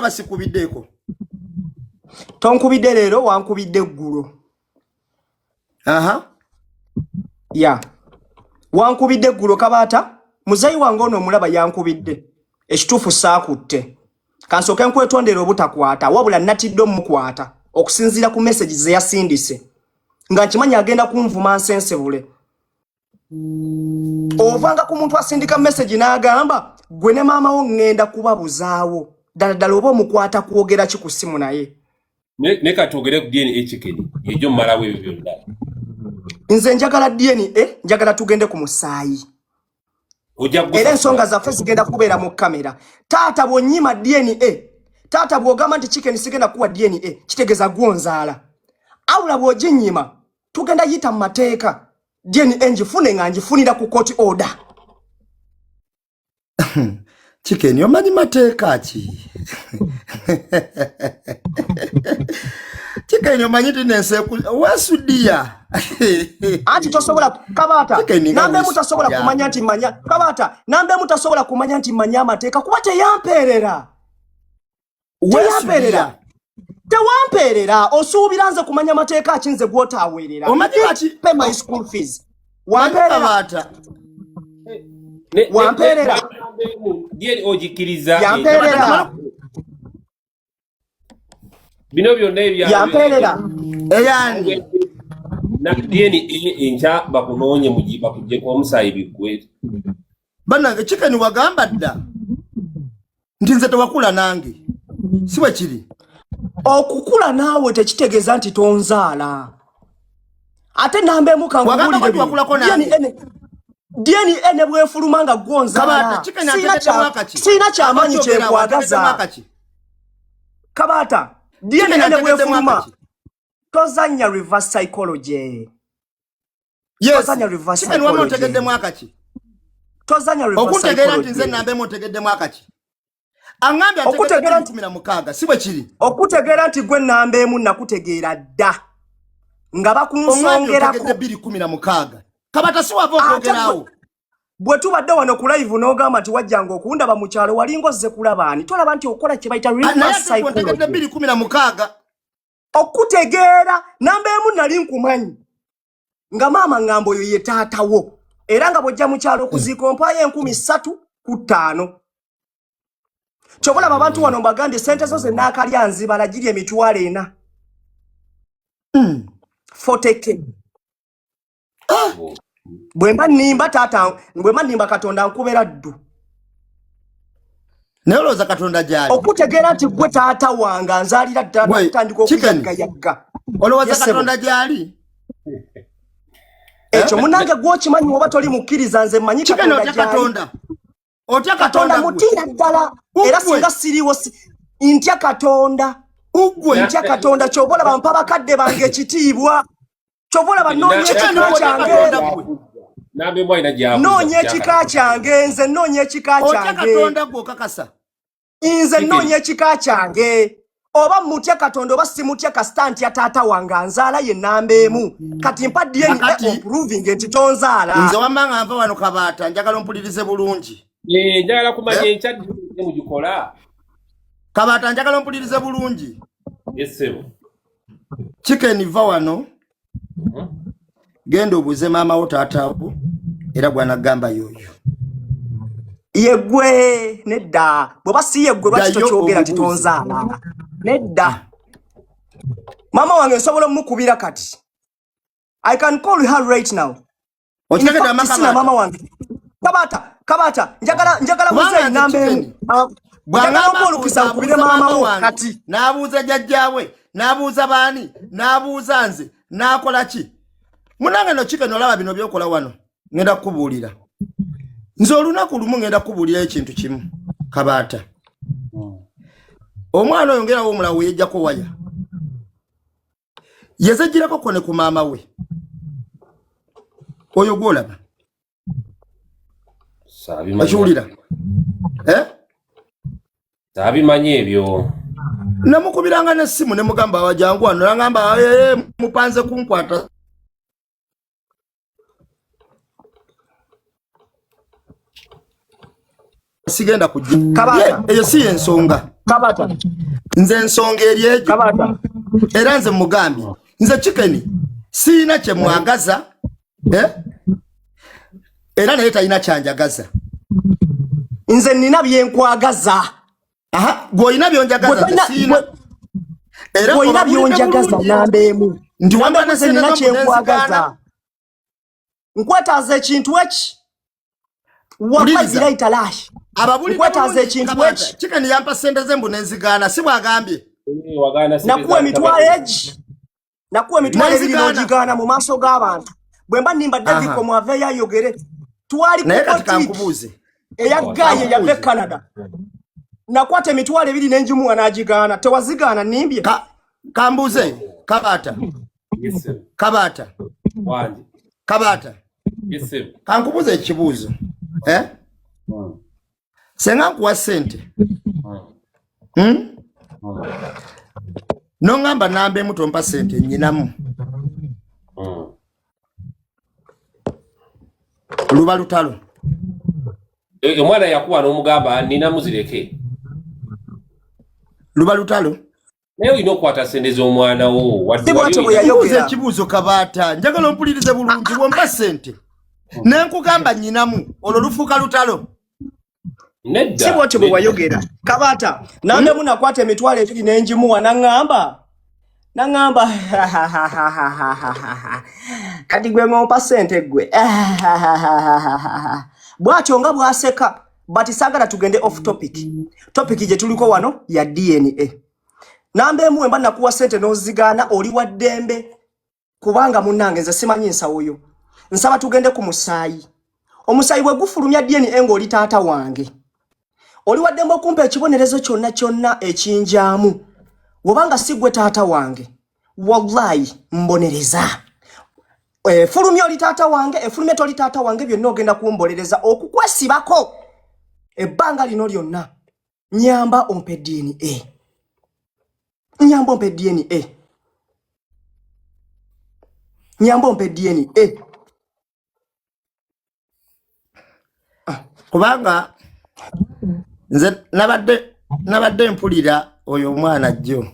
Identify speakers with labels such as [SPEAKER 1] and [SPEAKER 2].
[SPEAKER 1] basikubideko.
[SPEAKER 2] Tonkubidde leero wankubidde eggulo.
[SPEAKER 1] Aha.
[SPEAKER 2] Ya. Wankubidde eggulo Kabaata, muzayi wange ono omulaba yankubidde. Ekituufu saakutte. Kansooke nkwetondera obutakwata, wabula natidde omukwata okusinziira ku messages ze yasindise. Nga nkimanyi agenda kunvuma nsensebule. Ovanga ku muntu asindika message n'agamba gwe ne maama wo ngenda kubabuzaawo. Ddala oba omukwata kwogera ki ku ssimu naye.
[SPEAKER 3] Ne katogere ku DNA chicken yejo malawe ebyo byonna.
[SPEAKER 2] Nze njagala DNA, njagala tugende ku musaayi. Era ensonga zaffe zigenda kubeera mu kamera. Taata bw'onnyima DNA, taata bw'ogamba nti chicken sigenda kuwa DNA, kitegeeza gwonzaala. Awula bw'oginnyima, tugenda yita mu mateeka. DNA njifune nga njifunira ku court order.
[SPEAKER 1] Chicken yomanyi mateeka ki? Chicken yomanyi tinense wasudia.
[SPEAKER 2] Ati tosobola Kabaata. Nambe mutasobola kumanya nti manya. Kabaata, nambe mutasobola kumanya nti manya amateeka kuba teyampeerera. Teyampeerera. Tewampeerera osuubira nze kumanya amateeka akinze gw'otaaweerera.
[SPEAKER 1] Omanyi lwaki
[SPEAKER 2] pay my school fees. Wampeerera.
[SPEAKER 1] Kabaata.
[SPEAKER 2] Wampeerera.
[SPEAKER 3] Dieni ojikiriza.
[SPEAKER 2] Yampeerera.
[SPEAKER 3] Bino byonna ebya.
[SPEAKER 2] Yampeerera.
[SPEAKER 1] Eyani.
[SPEAKER 3] Na dieni encha bakunoonye mujiba kujje kwa omusaayi biggwe.
[SPEAKER 1] Bannange Chicken wagamba dda nti nze tewakula nange. Si bwe kiri.
[SPEAKER 2] Okukula naawe tekitegeeza nti tonzaala. Ate nambe mukangulire DNA ne bwefuluma nga gwonzaala. Sina kyamaanyi kyenkwagaza. Kabaata, DNA ne bwefuluma. Tozanya reverse psychology.
[SPEAKER 1] Yes.
[SPEAKER 2] Tozanya reverse
[SPEAKER 1] psychology. Chicken wamotegedde mwakaki.
[SPEAKER 2] Tozanya reverse psychology.
[SPEAKER 1] Okutegera nti nze nambe motegedde mwakaki. Angambe ategera nti 16 si bwe kiri.
[SPEAKER 2] Okutegera nti gwe nambe emu nakutegeera dda. Nga bakunsongerako
[SPEAKER 1] 216. Kabaata si wava okwogerawo.
[SPEAKER 2] Bwe tubadde wano ku live n'ogamba nti wajjanga okundaba mu kyalo wali ngozze kulabaani. Tolaba nti okola kye bayita reverse psychology.
[SPEAKER 1] 216.
[SPEAKER 2] Okutegeera nambe emu nali nkumanyi. Nga maama ngambo oyo ye taatawo. Era nga bw'ojja mu kyalo okuziika ompaayo 3,500. Chobola babantu wano mbagande sente zo zenna akalya nzibala giri emitwalo 4. 40k. Bwemba nimba tata, bwemba nimba Katonda nkubera ddu.
[SPEAKER 1] Neoloza Katonda jali.
[SPEAKER 2] Okutegeera nti gwe taata wanga nzalira ddala kutandika okuyagga.
[SPEAKER 1] Oloza Katonda jali.
[SPEAKER 2] Ekyo munange gwokimanyi oba toli mukkiriza nze mmanyi Katonda jali.
[SPEAKER 1] Otya Katonda
[SPEAKER 2] mutira ddala. Era singa siriwo ntya Katonda. Ntya Katonda kyobola bampa bakadde bange ekitiibwa. Kyobola bannoonya ekika kyange.
[SPEAKER 3] Nambe mwaina jabu.
[SPEAKER 2] Noonya ekika kyange nze noonya ekika kyange.
[SPEAKER 1] Otya Katonda gw'okakasa.
[SPEAKER 2] Nze noonya ekika kyange. Oba mutya Katonda oba simutya kasita ntya taata wange nzaala ye nambe emu. Kati mpa DNA proving nti tonzaala.
[SPEAKER 1] Nze wamanga nva wano Kabaata njagala ompulirize bulungi.
[SPEAKER 3] Njagala kumanya enkyadde mugikola.
[SPEAKER 1] Kabaata njagala ompulirize bulungi.
[SPEAKER 3] Yes sir.
[SPEAKER 1] Chicken va wano. Genda obuze maama wo taatawo era gwanagamba yoyo.
[SPEAKER 2] Yegwe nedda. Bwe basi yegwe bakitokyogera nti tonzaala. Nedda. Mama wange nsobola mukubira kati. I can call her right now.
[SPEAKER 1] Otegedde amaka
[SPEAKER 2] mama wange. Kabaata, njagala muze nambe. Bwangamba olukisa kubire mama wo kati.
[SPEAKER 1] Nabuuza jjajjaawe, nabuuza baani, nabuuza nze, nakola ki? Munange no Chicken olaba bino byokola wano. Ngenda kubuulira. Nze olunaku lumu ngenda kubuulira ekintu kimu. Kabaata. Omwana oyo ngerawo omulawo yejjako waya. Yazajjirako kone ku maama we. Oyo gwolaba. Achuulira.
[SPEAKER 3] Sabimanyi ebyo.
[SPEAKER 1] Namukubiranga n'essimu ne mugamba wajangu wano nangamba mupanze kunkwata. sigenda kujja
[SPEAKER 2] Kabata.
[SPEAKER 1] eyo si ensonga
[SPEAKER 2] Kabata.
[SPEAKER 1] nze ensonga eri ejo
[SPEAKER 2] Kabata.
[SPEAKER 1] era nze mugambi nze chicken siina kye mwagaza era naye talina kyanjagaza
[SPEAKER 2] Nze nina byenkwagaza.
[SPEAKER 1] gw'olina byonjagaza siina era
[SPEAKER 2] gw'olina byonjagaza nambeemu
[SPEAKER 1] ndi
[SPEAKER 2] wamba nze nina kyenkwagaza nkwetaaza ekintu eki wapazira italashi nkwetaaza ekintu eki
[SPEAKER 1] chicken yampa sente ze mbu nenzigaana si bwagambye
[SPEAKER 2] nakuwa emitwalo egi nakuwa emitwalo ebiri n'ogigaana mu maaso g'abantu bwe mba nimbadde viko mwaveeyo ayogere twali
[SPEAKER 1] naye kati
[SPEAKER 2] ku
[SPEAKER 1] kankubuuze
[SPEAKER 2] eyaggaye yava e Canada nakwata emitwalo ebiri n'enjimuwa n'agigaana tewazigaana nimbye
[SPEAKER 1] kambuuze Kabata kankubuuze ekibuuzo senga nkuwa sente nongamba nambeemu tompa sente nyinamu luba lutalo
[SPEAKER 3] omwana yakuwa n'omugamba nina muzireke
[SPEAKER 1] luba lutalo
[SPEAKER 3] naye olina okukwata sente z'omwana wo
[SPEAKER 1] buuza ekibuuzo Kabata njagala ompulirize bulungi wompa sente nenkugamba nyinamu olwo lufuuka lutalo
[SPEAKER 2] si bwotyo bwe wayogera Kabata nambeemu nakwata emitwalo ebiri n'enjimuwa naŋŋamba kati gwe ng'ompa sente gwe bw'atyo nga bw'aseka but saagala tugende off topic gye tuliko wano ya DNA nambeemu wemba nakuwa sente n'ozigaana oli wa ddembe kubanga munnange nze simanyi nsawo yo nsaba tugende ku musaayi omusaayi bwe gufulumya DNA ng'oli taata wange oli wa ddembe okumpa ekibonerezo kyonna ekinjaamu wobanga si gwe taata wange wallahi mbonereza fulumya oli taata wange efulumya toli taata wange byonna ogenda kumbolereza okukwesibako ebbanga lino lyonna nyamba ompe DNA nyamba ompe DNA
[SPEAKER 1] kubanga nze nabadde mpulira oyo omwana jjo